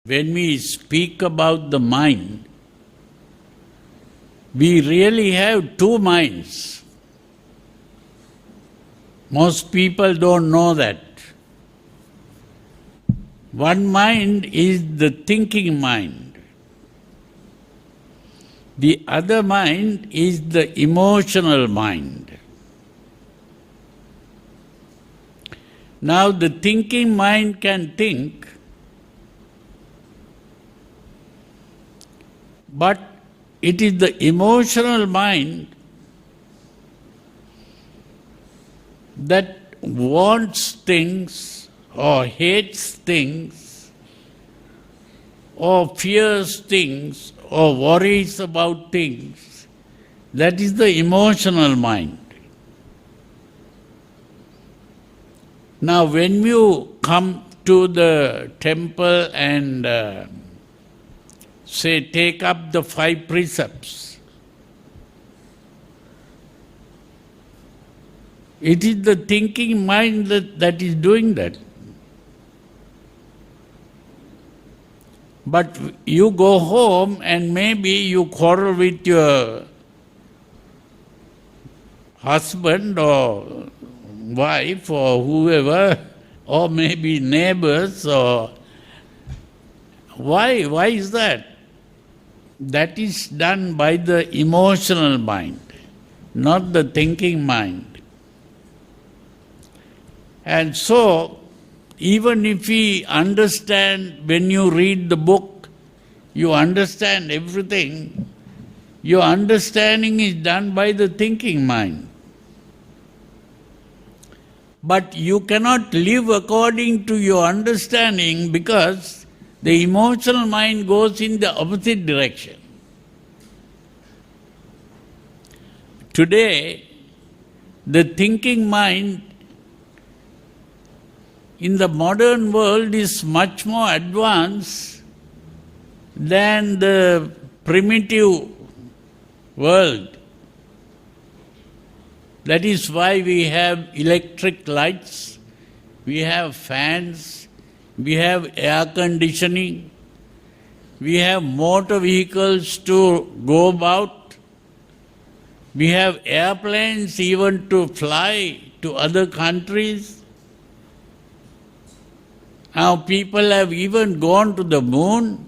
When we speak about the mind, we really have two minds. Most people don't know that. One mind is the thinking mind. The other mind is the emotional mind. Now the thinking mind can think, but it is the emotional mind that wants things or hates things or fears things or worries about things. That is the emotional mind. Now when you come to the temple and say, take up the 5 precepts, it is the thinking mind that is doing that. But you go home and maybe you quarrel with your husband or wife or whoever, or maybe neighbors, or why is that? That is done by the emotional mind, not the thinking mind. And so, even if we understand, when you read the book, you understand everything, your understanding is done by the thinking mind. But you cannot live according to your understanding because the emotional mind goes in the opposite direction. Today, the thinking mind in the modern world is much more advanced than the primitive world. That is why we have electric lights, we have fans, we have air conditioning, we have motor vehicles to go about, we have airplanes even to fly to other countries. Now people have even gone to the moon,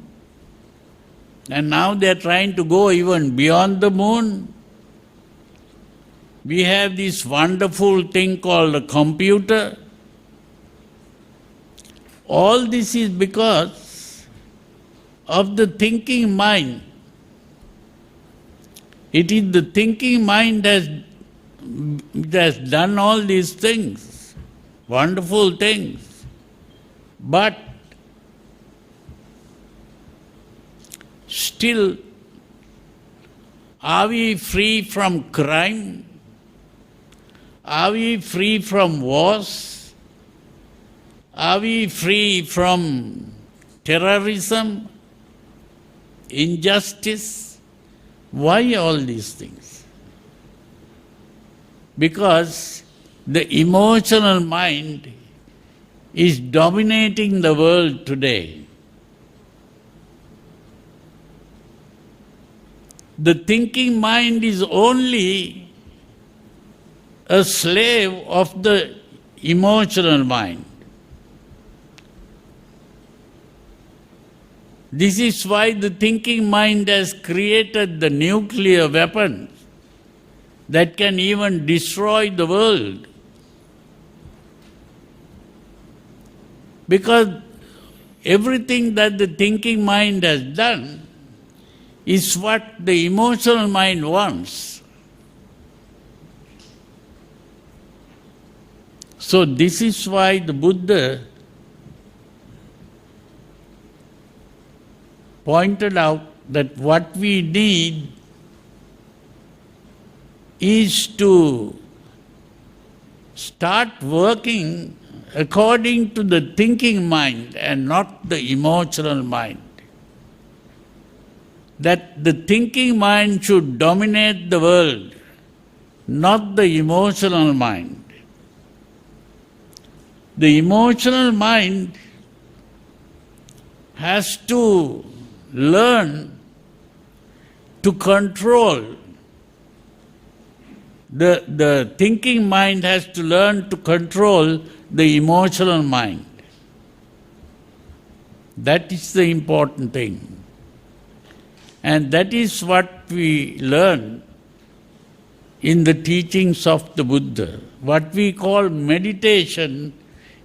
and now they are trying to go even beyond the moon. We have this wonderful thing called a computer. All this is because of the thinking mind. It is the thinking mind that has done all these things, wonderful things. But still, are we free from crime? Are we free from wars? Are we free from terrorism, injustice? Why all these things? Because the emotional mind is dominating the world today. The thinking mind is only a slave of the emotional mind. This is why the thinking mind has created the nuclear weapons that can even destroy the world. Because everything that the thinking mind has done is what the emotional mind wants. So this is why the Buddha pointed out that what we need is to start working according to the thinking mind and not the emotional mind. That the thinking mind should dominate the world, not the emotional mind. The emotional mind has to learn to control. The thinking mind has to learn to control the emotional mind. That is the important thing. And that is what we learn in the teachings of the Buddha. What we call meditation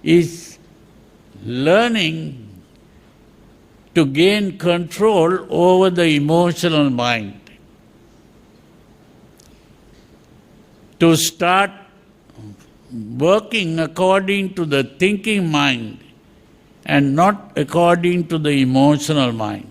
is learning to gain control over the emotional mind. To start working according to the thinking mind and not according to the emotional mind.